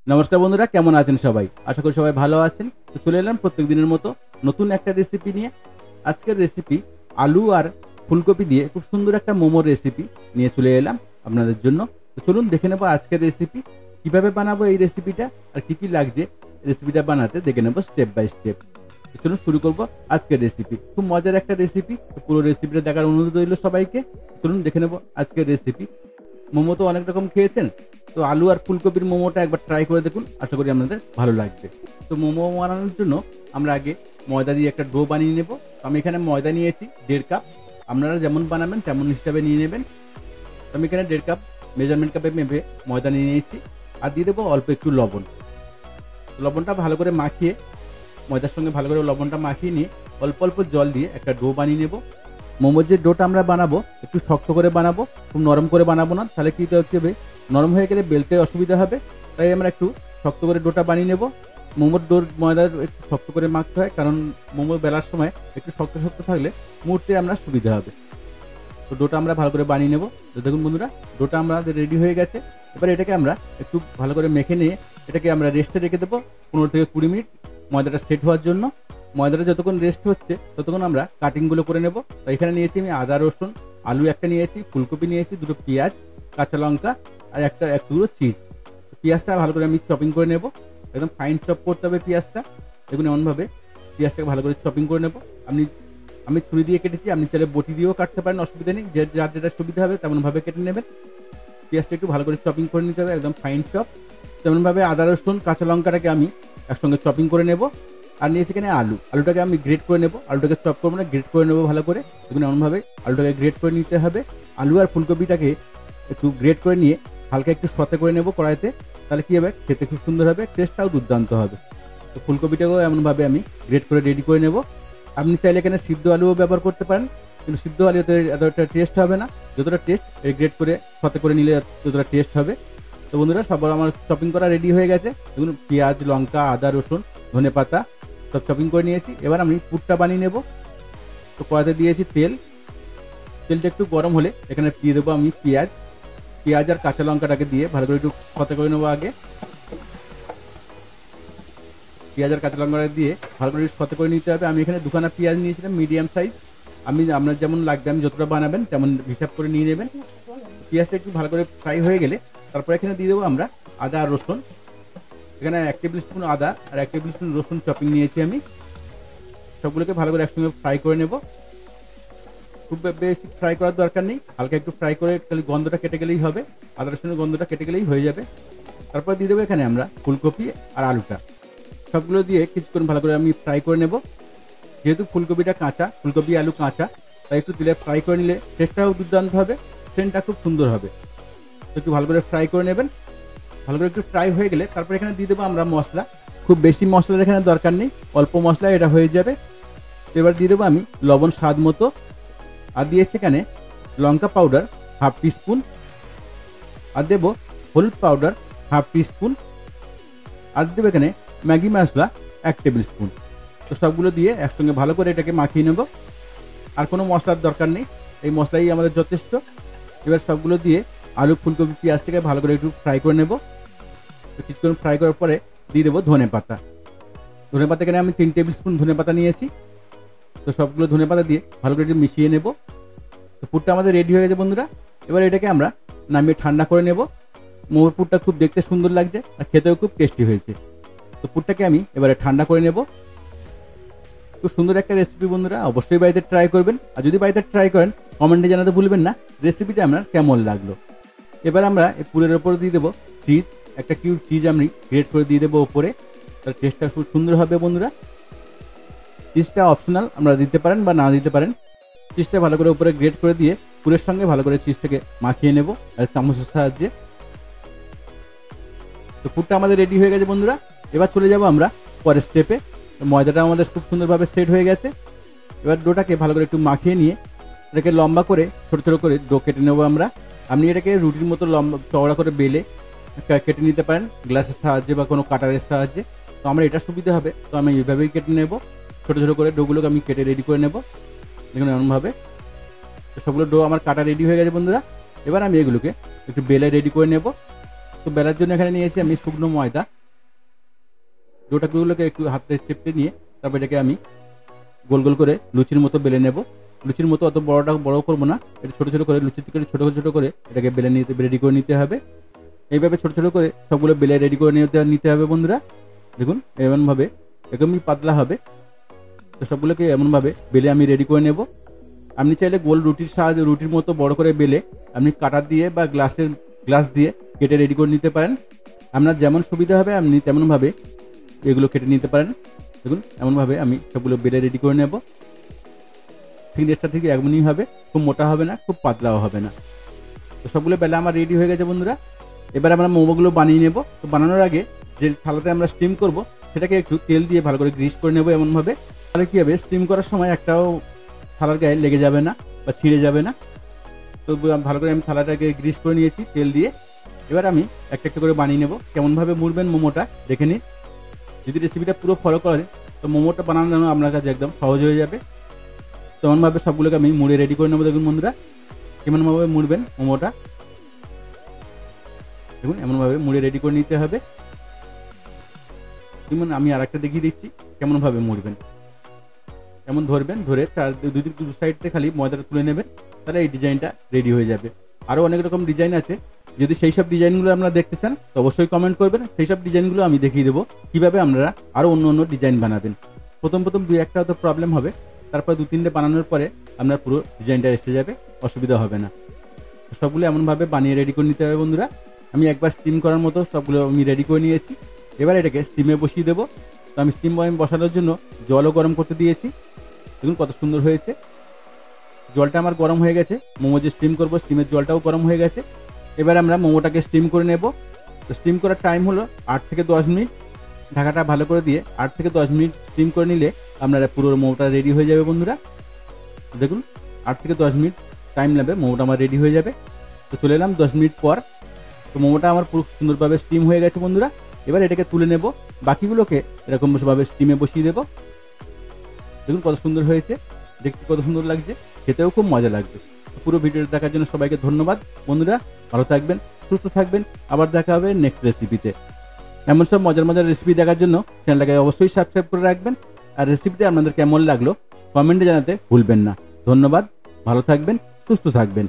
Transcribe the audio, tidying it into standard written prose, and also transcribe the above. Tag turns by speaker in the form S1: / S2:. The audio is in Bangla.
S1: নমস্কার বন্ধুরা, কেমন আছেন সবাই? আশা করি সবাই ভালো আছেন। তো চলে এলাম প্রত্যেক দিনের মতো নতুন একটা রেসিপি নিয়ে। আজকের রেসিপি আলু আর ফুলকপি দিয়ে খুব সুন্দর একটা মোমোর রেসিপি নিয়ে চলে এলাম আপনাদের জন্য। তো চলুন দেখে নেব আজকের রেসিপি। কিভাবে বানাবো এই রেসিপিটা আর কি লাগছে রেসিপিটা বানাতে দেখে নেব স্টেপ বাই স্টেপ। তো চলুন শুরু করব আজকের রেসিপি। খুব মজার একটা রেসিপি। তো পুরো রেসিপিটা দেখার অনুরোধ রইল সবাইকে। চলুন দেখে নেব আজকের রেসিপি। মোমো তো অনেক রকম খেয়েছেন। তো আলু আর ফুলকপির মোমোটা একবার ট্রাই করে দেখুন। আশা করি আপনাদের ভালো লাগবে। তো মোমো বানানোর জন্য আমরা আগে ময়দা দিয়ে একটা ডো বানিয়ে নেব। তো আমি এখানে ময়দা নিয়েছি 1.5 কাপ। আপনারা যেমন বানাবেন তেমন হিসাবে নিয়ে নেবেন। তো আমি এখানে 1.5 কাপ মেজারমেন্ট কাপে মেপে ময়দা নিয়ে নিয়েছি। আর দিয়ে দেবো অল্প একটু লবণ। লবণটা ভালো করে মাখিয়ে ময়দার সঙ্গে ভালো করে লবণটা মাখিয়ে নিয়ে অল্প অল্প জল দিয়ে একটা ডো বানিয়ে নেব। মোমোর যে ডোটা আমরা বানাবো একটু শক্ত করে বানাবো, খুব নরম করে বানাবো না, তাহলে কি হবে নরম হয়ে গেলে বেলতে অসুবিধা হবে। তাই আমরা একটু শক্ত করে ডোটা বানিয়ে নেব। মোমোর ডোর ময়দার একটু শক্ত করে মাখতে হয়, কারণ মোমো বেলার সময় একটু শক্ত শক্ত থাকলে মুড়তে আমরা সুবিধা হবে। তো ডোটা আমরা ভালো করে বানিয়ে নেব। তো দেখুন বন্ধুরা, ডোটা আমাদের রেডি হয়ে গেছে। এবার এটাকে আমরা একটু ভালো করে মেখে নিয়ে এটাকে আমরা রেস্টে রেখে দেবো 15 থেকে 20 মিনিট ময়দাটা সেট হওয়ার জন্য। ময়দাটা যতক্ষণ রেস্ট হচ্ছে ততক্ষণ আমরা কাটিংগুলো করে নেব। তো এখানে নিয়েছি আমি আদা রসুন, আলু একটা নিয়েছি, ফুলকপি নিয়েছি, দুটো পেঁয়াজ, কাঁচা লঙ্কা আর এক টুকরো চিজ। পেঁয়াজটা ভালো করে আমি চপিং করে নেব। একদম ফাইন চপ করতে হবে পেঁয়াজটা। দেখুন এমনভাবে পেঁয়াজটাকে ভালো করে চপিং করে নেব। আমি ছুরি দিয়ে কেটেছি, আপনি চাইলে বটি দিয়েও কাটতে পারেন, অসুবিধা নেই। যার যেটা সুবিধা হবে তেমনভাবে কেটে নেবেন। পেঁয়াজটা একটু ভালো করে চপিং করে নিতে হবে, একদম ফাইন চপ। তেমনভাবে আদা রসুন কাঁচা লঙ্কাটাকে আমি একসঙ্গে চপিং করে নেব। আর নিয়েছি এখানে আলুটাকে আমি গ্রেট করে নেব। আলুটাকে চপ করবো না, গ্রেট করে নেব ভালো করে। দেখুন এমনভাবে আলুটাকে গ্রেট করে নিতে হবে। আলু আর ফুলকপিটাকে একটু গ্রেট করে নিয়ে হালকা একটু সতে করে নেব কড়াইতে। তাহলে কি হবে, খেতে খুব সুন্দর হবে, টেস্টটাও দুর্দান্ত হবে। তো ফুলকপিটাকেও এমনভাবে আমি গ্রেট করে রেডি করে নেব। আপনি চাইলে এখানে সিদ্ধ আলুও ব্যবহার করতে পারেন, কিন্তু সিদ্ধ আলুতে এতটা টেস্ট হবে না। যতটা টেস্ট এই গ্রেট করে সতে করে নিলে যতটা টেস্ট হবে। তো বন্ধুরা, সবার আমার চপিং করা রেডি হয়ে গেছে। দেখুন পেঁয়াজ, লঙ্কা, আদা, রসুন, ধনেপাতা সব চপিং করে নিয়েছি। এবার আমি পুরটা বানিয়ে নেব। তো কড়াইতে দিয়েছি তেল। তেলটা একটু গরম হলে এখানে দিয়ে দেবো আমি পেঁয়াজ আর কাঁচা লঙ্কাটাকে দিয়ে ভালো করে একটু সতে করে নেবো আগে। পেঁয়াজ আর কাঁচা লঙ্কা দিয়ে ভালো করে সতে করে নিতে হবে। আমি এখানে দুখানা পেঁয়াজ নিয়েছিলাম মিডিয়াম সাইজ। আপনার যেমন লাগবে, আমি যতটা বানাবেন তেমন হিসাব করে নিয়ে নেবেন। পেঁয়াজটা একটু ভালো করে ফ্রাই হয়ে গেলে তারপর এখানে দিয়ে দেবো আমরা আদা আর রসুন। এখানে 1 টেবিল স্পুন আদা আর 1 টেবিল স্পুন রসুন চপিং নিয়েছি আমি। সবগুলোকে ভালো করে একসঙ্গে ফ্রাই করে নেব। খুব বেশি ফ্রাই করার দরকার নেই, হালকা একটু ফ্রাই করে খালি গন্ধটা কেটে গেলেই হবে। আদা রসুনের গন্ধটা কেটে গেলেই হয়ে যাবে। তারপর দিয়ে দেবো এখানে আমরা ফুলকপি আর আলুটা। সবগুলো দিয়ে কিছুক্ষণ ভালো করে আমি ফ্রাই করে নেব। যেহেতু ফুলকপিটা কাঁচা, ফুলকপি আলু কাঁচা, তাই একটু তেলে ফ্রাই করে নিলে টেস্টটাও দুর্দান্ত হবে, সেন্টটা খুব সুন্দর হবে। তো একটু ভালো করে ফ্রাই করে নেবেন। ভালো করে একটু ফ্রাই হয়ে গেলে তারপর এখানে দিয়ে দেবো আমরা মশলা। খুব বেশি মশলার এখানে দরকার নেই, অল্প মশলায় এটা হয়ে যাবে। তো এবার দিয়ে দেবো আমি লবণ স্বাদ মতো। আর দিয়েছি এখানে লঙ্কা পাউডার 1/2 টিস্পুন। আর দেবো হলুদ পাউডার 1/2 টিস্পুন। আর দেবো এখানে ম্যাগি মশলা 1 টেবিল স্পুন। তো সবগুলো দিয়ে একসঙ্গে ভালো করে এটাকে মাখিয়ে নেব। আর কোনো মশলার দরকার নেই, এই মশলাই আমাদের যথেষ্ট। এবার সবগুলো দিয়ে আলু, ফুলকপি, পেঁয়াজটাকে ভালো করে একটু ফ্রাই করে নেব। তো কিছুক্ষণ ফ্রাই করার পরে দিয়ে দেবো ধনেপাতা। ধনেপাতা এখানে আমি 3 টেবিল স্পুন ধনেপাতা নিয়েছি। তো সবগুলো ধনেপাতা দিয়ে ভালো করে একটু মিশিয়ে নেব। তো পুরটা আমাদের রেডি হয়ে গেছে বন্ধুরা। এবার এটাকে আমরা নামিয়ে ঠান্ডা করে নেব। মোমোর পুরটা খুব দেখতে সুন্দর লাগছে আর খেতেও খুব টেস্টি হয়েছে। তো পুরটাকে আমি এবারে ঠান্ডা করে নেব। খুব সুন্দর একটা রেসিপি বন্ধুরা, অবশ্যই বাড়িতে ট্রাই করবেন। আর যদি বাড়িতে ট্রাই করেন কমেন্টে জানাতে ভুলবেন না রেসিপিটা আপনার কেমন লাগলো। এবার আমরা এই পুরের ওপর দিয়ে দেবো চিজ। একটা কিউব চিজ আমি গ্রেট করে দিয়ে দেবো ওপরে। তার টেস্টটা খুব সুন্দর হবে বন্ধুরা। চিজটা অপশনাল, আমরা দিতে পারেন বা না দিতে পারেন। চিজটা ভালো করে উপরে গ্রেট করে দিয়ে পুরের সঙ্গে ভালো করে চিজটাকে মাখিয়ে নেব আর চামচের সাহায্যে। তো পুরটা আমাদের রেডি হয়ে গেছে বন্ধুরা। এবার চলে যাব আমরা পরের স্টেপে। ময়দাটা আমাদের খুব সুন্দরভাবে সেট হয়ে গেছে। এবার ডোটাকে ভালো করে একটু মাখিয়ে নিয়ে এটাকে লম্বা করে ছোট ছোট করে ডো কেটে নেবো আমরা। আপনি এটাকে রুটির মতো লম্বা চওড়া করে বেলে কেটে নিতে পারেন গ্লাসের সাহায্যে বা কোনো কাটারের সাহায্যে। তো আমার এটা সুবিধা হবে, তো আমি এইভাবেই কেটে নেব। ছোটো ছোটো করে ডোগুলোকে আমি কেটে রেডি করে নেব। দেখুন এমনভাবে সবগুলো ডো আমার কাটা রেডি হয়ে গেছে বন্ধুরা। এবার আমি এগুলোকে একটু বেলে রেডি করে নেব। তো বেলার জন্য এখানে নিয়েছি আমি শুকনো ময়দা। ডোটাগুলোকে একটু হাতে চেপে নিয়ে তারপর এটাকে আমি গোল গোল করে লুচির মতো বেলে নেব। লুচির মতো অত বড় করবো না, এটা ছোটো ছোটো করে লুচি থেকে ছোটো ছোটো করে এটাকে বেলে নিতে রেডি করে নিতে হবে। এইভাবে ছোটো ছোটো করে সবগুলো বেলে রেডি করে নিতে হবে বন্ধুরা। দেখুন এমনভাবে একদমই পাতলা হবে। তো সবগুলোকে এমনভাবে বেলে আমি রেডি করে নেব। আপনি চাইলে গোল রুটির সাহায্যে রুটির মতো বড় করে বেলে আপনি কাটার দিয়ে বা গ্লাস দিয়ে কেটে রেডি করে নিতে পারেন। আপনার যেমন সুবিধা হবে আপনি তেমনভাবে এগুলো কেটে নিতে পারেন। দেখুন এমনভাবে আমি সবগুলো বেলে রেডি করে নেব। থিকনেসটা ঠিক এমনই হবে, খুব মোটা হবে না, খুব পাতলাও হবে না। তো সবগুলো বেলা আমার রেডি হয়ে গেছে বন্ধুরা। এবার আমরা মোমোগুলো বানিয়ে নেব। তো বানানোর আগে যে থালাতে আমরা স্টিম করব সেটাকে একটু তেল দিয়ে ভালো করে গ্রিস করে নেব এমনভাবে। তাহলে কী হবে, স্টিম করার সময় একটাও থালার গায়ে লেগে যাবে না বা ছিঁড়ে যাবে না। তো ভালো করে আমি থালাটাকে গ্রিস করে নিয়েছি তেল দিয়ে। এবার আমি একটা একটা করে বানিয়ে নেব। কেমনভাবে মুড়বেন মোমোটা দেখে নিন। যদি রেসিপিটা পুরো ফলো করেন তো মোমোটা বানানো আপনার কাছে একদম সহজ হয়ে যাবে। তেমনভাবে সবগুলোকে আমি মুড়ে রেডি করে নেবো। দেখুন বন্ধুরা কেমনভাবে মুড়বেন মোমোটা, দেখুন এমনভাবে মুড়ে রেডি করে নিতে হবে। যেমন আমি আর একটা দেখিয়ে দিচ্ছি কেমনভাবে মুড়বেন। এমন ধরবেন, ধরে দু সাইডে খালি ময়দাটা তুলে নেবেন, তাহলে এই ডিজাইনটা রেডি হয়ে যাবে। আরও অনেক রকম ডিজাইন আছে, যদি সেই সব ডিজাইনগুলো আপনারা দেখতে চান তো অবশ্যই কমেন্ট করবেন। সেই সব ডিজাইনগুলো আমি দেখিয়ে দেবো কীভাবে আপনারা আরও অন্য অন্য ডিজাইন বানাবেন। প্রথম দুই একটা হয়তো প্রবলেম হবে, তারপর 2-3টে বানানোর পরে আপনার পুরো ডিজাইনটা এসে যাবে, অসুবিধা হবে না। সবগুলো এমনভাবে বানিয়ে রেডি করে নিতে হবে বন্ধুরা। আমি একবার স্টিম করার মতো সবগুলো আমি রেডি করে নিয়েছি। এবার এটাকে স্টিমে বসিয়ে দেবো। তো আমি স্টিম বসানোর জন্য জলও গরম করতে দিয়েছি। দেখুন কত সুন্দর হয়েছে। জলটা আমার গরম হয়ে গেছে, মোমো যে স্টিম করবো স্টিমের জলটাও গরম হয়ে গেছে। এবার আমরা মোমোটাকে স্টিম করে নেব। তো স্টিম করার টাইম হলো 8 থেকে 10 মিনিট। ঢাকাটা ভালো করে দিয়ে 8 থেকে 10 মিনিট স্টিম করে নিলে আপনারা পুরো মোমোটা রেডি হয়ে যাবে বন্ধুরা। দেখুন 8 থেকে 10 মিনিট টাইম লাগবে, মোমোটা আমার রেডি হয়ে যাবে। তো চলে এলাম 10 মিনিট পর। তো মোমোটা আমার পুরো সুন্দরভাবে স্টিম হয়ে গেছে বন্ধুরা। এবার এটাকে তুলে নেব, বাকিগুলোকে এরকমভাবে স্টিমে বসিয়ে দেবো। দেখুন কত সুন্দর হয়েছে, দেখতে কত সুন্দর লাগছে, খেতেও খুব মজা লাগবে। পুরো ভিডিওটা দেখার জন্য সবাইকে ধন্যবাদ বন্ধুরা। ভালো থাকবেন, সুস্থ থাকবেন। আবার দেখা হবে নেক্সট রেসিপিতে। এমন সব মজার রেসিপি দেখার জন্য চ্যানেলটাকে অবশ্যই সাবস্ক্রাইব করে রাখবেন। আর রেসিপিটা আপনাদের কেমন লাগলো কমেন্টে জানাতে ভুলবেন না। ধন্যবাদ, ভালো থাকবেন, সুস্থ থাকবেন।